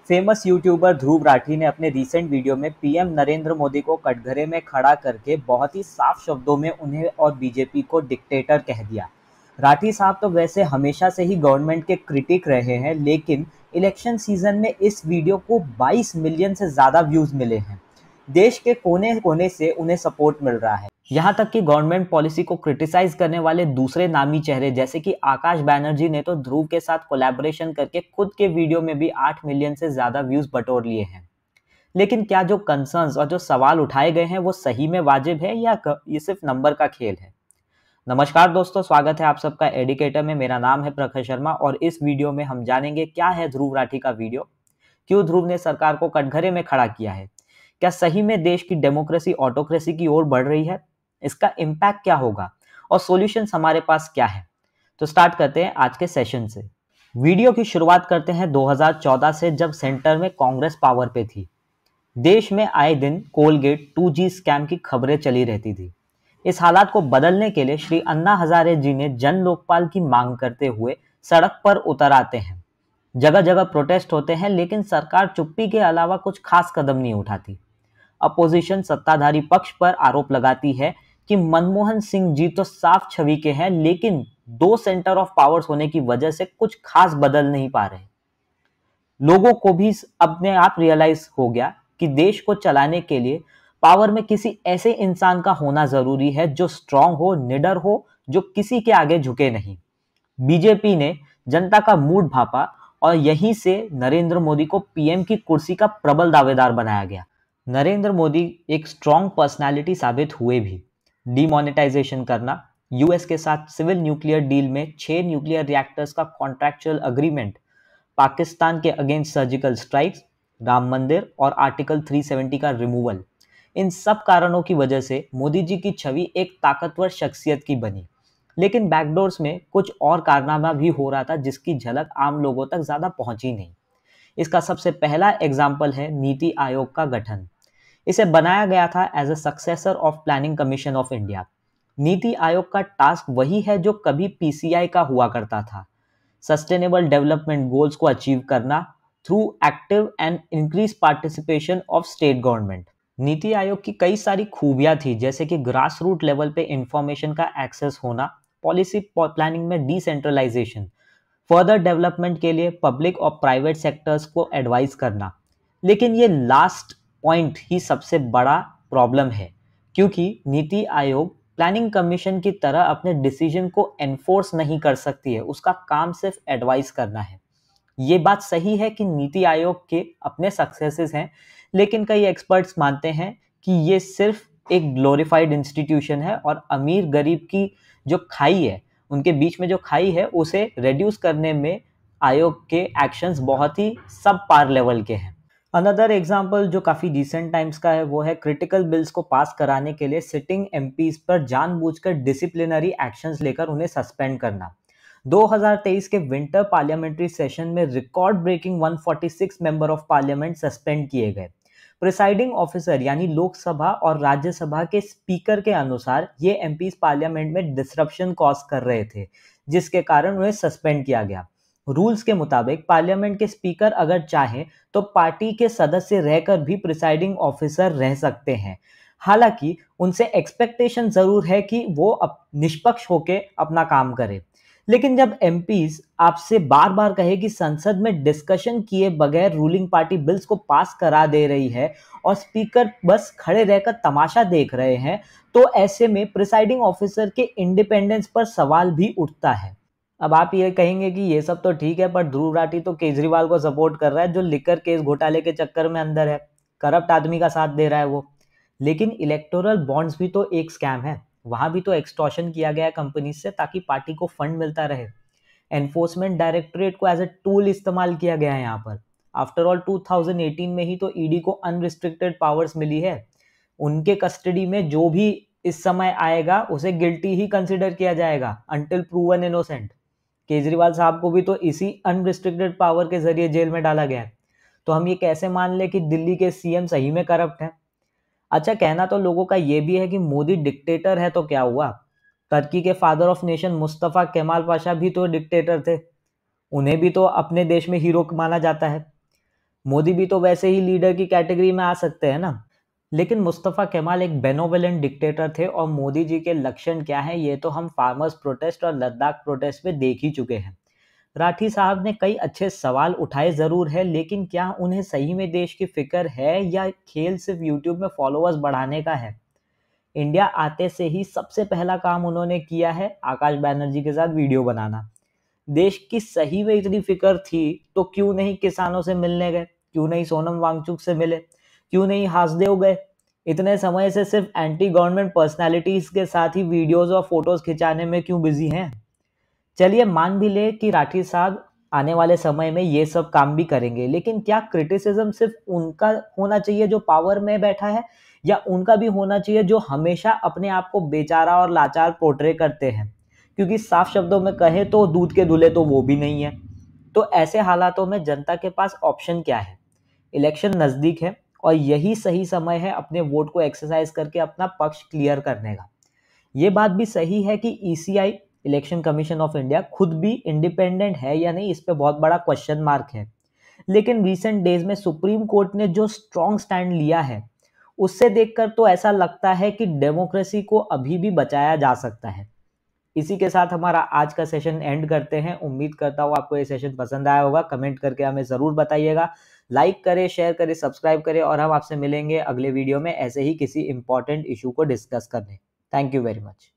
Famous YouTuber Dhruv Rathee ने अपने recent video में पीएम नरेंद्र मोदी को कटघरे में खड़ा करके बहुत ही साफ शब्दों में उन्हें और बीजेपी को डिक्टेटर कह दिया। राठी साहब तो वैसे हमेशा से ही गवर्नमेंट के क्रिटिक रहे हैं, लेकिन इलेक्शन सीजन में इस वीडियो को 22 मिलियन से ज्यादा व्यूज मिले हैं। देश के कोने कोने से उन्हें सपोर्ट मिल रहा है। यहाँ तक कि गवर्नमेंट पॉलिसी को क्रिटिसाइज करने वाले दूसरे नामी चेहरे जैसे कि आकाश बैनर्जी ने तो ध्रुव के साथ कोलैबोरेशन करके खुद के वीडियो में भी 8 मिलियन से ज्यादा व्यूज बटोर लिए हैं। लेकिन क्या जो कंसर्न्स और जो सवाल उठाए गए हैं वो सही में वाजिब है या ये सिर्फ नंबर का खेल है? नमस्कार दोस्तों, स्वागत है आप सबका एडिकेटर में। मेरा नाम है प्रखर शर्मा और इस वीडियो में हम जानेंगे क्या है ध्रुव राठी का वीडियो, क्यों ध्रुव ने सरकार को कटघरे में खड़ा किया है, क्या सही में देश की डेमोक्रेसी ऑटोक्रेसी की ओर बढ़ रही है, इसका इम्पैक्ट क्या होगा और सॉल्यूशंस हमारे पास क्या है। तो स्टार्ट करते हैं आज के सेशन से। वीडियो की शुरुआत करते हैं 2014 से, जब सेंटर में कांग्रेस पावर पे थी। देश में आए दिन कोलगेट 2G स्कैम की खबरें चली रहती थी। इस हालात को बदलने के लिए श्री अन्ना हजारे जी ने जन लोकपाल की मांग करते हुए सड़क पर उतर आते हैं। जगह जगह प्रोटेस्ट होते हैं, लेकिन सरकार चुप्पी के अलावा कुछ खास कदम नहीं उठाती। अपोजिशन सत्ताधारी पक्ष पर आरोप लगाती है कि मनमोहन सिंह जी तो साफ छवि के हैं, लेकिन 2 सेंटर ऑफ पावर्स होने की वजह से कुछ खास बदल नहीं पा रहे। लोगों को भी अपने आप रियलाइज हो गया कि देश को चलाने के लिए पावर में किसी ऐसे इंसान का होना जरूरी है जो स्ट्रांग हो, निडर हो, जो किसी के आगे झुके नहीं। बीजेपी ने जनता का मूड भापा और यहीं से नरेंद्र मोदी को पीएम की कुर्सी का प्रबल दावेदार बनाया गया। नरेंद्र मोदी एक स्ट्रांग पर्सनालिटी साबित हुए भी। डीमोनेटाइजेशन करना, यूएस के साथ सिविल न्यूक्लियर डील में 6 न्यूक्लियर रिएक्टर्स का कॉन्ट्रैक्चुअल अग्रीमेंट, पाकिस्तान के अगेंस्ट सर्जिकल स्ट्राइक्स, राम मंदिर और आर्टिकल 370 का रिमूवल, इन सब कारणों की वजह से मोदी जी की छवि एक ताकतवर शख्सियत की बनी। लेकिन बैकडोर्स में कुछ और कारनामा भी हो रहा था जिसकी झलक आम लोगों तक ज्यादा पहुंची नहीं। इसका सबसे पहला एग्जाम्पल है नीति आयोग का गठन। इसे बनाया गया था as a successor of planning commission of India. NITI Aayog का टास्क वही है जो कभी पीसीआई का हुआ करता था, सस्टेनेबल डेवलपमेंट गोल्स को अचीव करना through active and increase participation of state government. NITI Aayog की कई सारी खूबियां थी, जैसे कि ग्रास रूट लेवल पे इंफॉर्मेशन का एक्सेस होना, पॉलिसी प्लानिंग में डिसेंट्रलाइजेशन, फर्दर डेवलपमेंट के लिए पब्लिक और प्राइवेट सेक्टर्स को एडवाइस करना। लेकिन ये लास्ट पॉइंट ही सबसे बड़ा प्रॉब्लम है, क्योंकि नीति आयोग प्लानिंग कमीशन की तरह अपने डिसीजन को एनफोर्स नहीं कर सकती है, उसका काम सिर्फ एडवाइस करना है। ये बात सही है कि नीति आयोग के अपने सक्सेसेस हैं, लेकिन कई एक्सपर्ट्स मानते हैं कि ये सिर्फ एक ग्लोरीफाइड इंस्टीट्यूशन है और अमीर गरीब की जो खाई है, उनके बीच में जो खाई है, उसे रिड्यूस करने में आयोग के एक्शंस बहुत ही सब पार लेवल के हैं। अनदर एग्जाम्पल जो काफ़ी रिसेंट टाइम्स का है वो है क्रिटिकल बिल्स को पास कराने के लिए सिटिंग एमपीज पर जानबूझकर डिसिप्लिनरी एक्शंस लेकर उन्हें सस्पेंड करना। 2023 के विंटर पार्लियामेंट्री सेशन में record breaking 146 member of parliament suspend किए गए। प्रिसाइडिंग ऑफिसर यानी लोकसभा और राज्यसभा के स्पीकर के अनुसार ये एमपीज पार्लियामेंट में डिसरप्शन कॉज कर रहे थे, जिसके कारण उन्हें सस्पेंड किया गया। रूल्स के मुताबिक पार्लियामेंट के स्पीकर अगर चाहें तो पार्टी के सदस्य रहकर भी प्रिसाइडिंग ऑफिसर रह सकते हैं। हालांकि उनसे एक्सपेक्टेशन जरूर है कि वो निष्पक्ष होकर अपना काम करें। लेकिन जब एमपीज आपसे बार बार कहे कि संसद में डिस्कशन किए बगैर रूलिंग पार्टी बिल्स को पास करा दे रही है और स्पीकर बस खड़े रहकर तमाशा देख रहे हैं, तो ऐसे में प्रिसाइडिंग ऑफिसर के इंडिपेंडेंस पर सवाल भी उठता है। अब आप ये कहेंगे कि ये सब तो ठीक है, पर ध्रुव राठी तो केजरीवाल को सपोर्ट कर रहा है, जो लिकर केस घोटाले के चक्कर में अंदर है, करप्ट आदमी का साथ दे रहा है वो। लेकिन इलेक्टोरल बॉन्ड्स भी तो एक स्कैम है, वहां भी तो एक्सटॉर्शन किया गया है कंपनी से ताकि पार्टी को फंड मिलता रहे। एनफोर्समेंट डायरेक्टोरेट को एज ए टूल इस्तेमाल किया गया है यहाँ पर। आफ्टर ऑल 2018 में ही तो ईडी को अनरिस्ट्रिक्टेड पावर्स मिली है। उनके कस्टडी में जो भी इस समय आएगा उसे गिल्टी ही कंसिडर किया जाएगा अंटिल प्रूवन इनोसेंट। केजरीवाल साहब को भी तो इसी अनरिस्ट्रिक्टेड पावर के जरिए जेल में डाला गया है। तो हम ये कैसे मान ले कि दिल्ली के सीएम सही में करप्ट है? अच्छा, कहना तो लोगों का ये भी है कि मोदी डिक्टेटर है तो क्या हुआ, टर्की के father of nation Mustafa Kemal Pasha भी तो डिक्टेटर थे, उन्हें भी तो अपने देश में हीरो माना जाता है। मोदी भी तो वैसे ही लीडर की कैटेगरी में आ सकते हैं ना। लेकिन मुस्तफ़ा केमाल एक बेनोवोलेंट डिक्टेटर थे और मोदी जी के लक्षण क्या हैं ये तो हम फार्मर्स प्रोटेस्ट और लद्दाख प्रोटेस्ट में देख ही चुके हैं। राठी साहब ने कई अच्छे सवाल उठाए ज़रूर है, लेकिन क्या उन्हें सही में देश की फिक्र है या खेल सिर्फ यूट्यूब में फॉलोअर्स बढ़ाने का है? इंडिया आते से ही सबसे पहला काम उन्होंने किया है आकाश बनर्जी के साथ वीडियो बनाना। देश की सही में इतनी फिक्र थी तो क्यों नहीं किसानों से मिलने गए, क्यों नहीं सोनम वांगचुक से मिले, क्यों नहीं हासदेव गए? इतने समय से सिर्फ एंटी गवर्नमेंट पर्सनालिटीज के साथ ही वीडियोस और फोटोज खिंचाने में क्यों बिजी हैं? चलिए मान भी ले कि राठी साहब आने वाले समय में ये सब काम भी करेंगे, लेकिन क्या क्रिटिसिज्म सिर्फ उनका होना चाहिए जो पावर में बैठा है, या उनका भी होना चाहिए जो हमेशा अपने आप को बेचारा और लाचार पोर्ट्रे करते हैं? क्योंकि साफ शब्दों में कहे तो दूध के धुले तो वो भी नहीं है। तो ऐसे हालातों में जनता के पास ऑप्शन क्या है? इलेक्शन नजदीक है और यही सही समय है अपने वोट को एक्सरसाइज करके अपना पक्ष क्लियर करने का। ये बात भी सही है कि ECI election commission of India खुद भी इंडिपेंडेंट है या नहीं, इस पे बहुत बड़ा क्वेश्चन मार्क है। लेकिन रीसेंट डेज में सुप्रीम कोर्ट ने जो स्ट्रॉन्ग स्टैंड लिया है उससे देखकर तो ऐसा लगता है कि डेमोक्रेसी को अभी भी बचाया जा सकता है। इसी के साथ हमारा आज का सेशन एंड करते हैं। उम्मीद करता हूँ आपको ये सेशन पसंद आया होगा। कमेंट करके हमें ज़रूर बताइएगा। लाइक करें, शेयर करें, सब्सक्राइब करें और हम आपसे मिलेंगे अगले वीडियो में ऐसे ही किसी इंपॉर्टेंट इशू को डिस्कस करने। Thank you very much.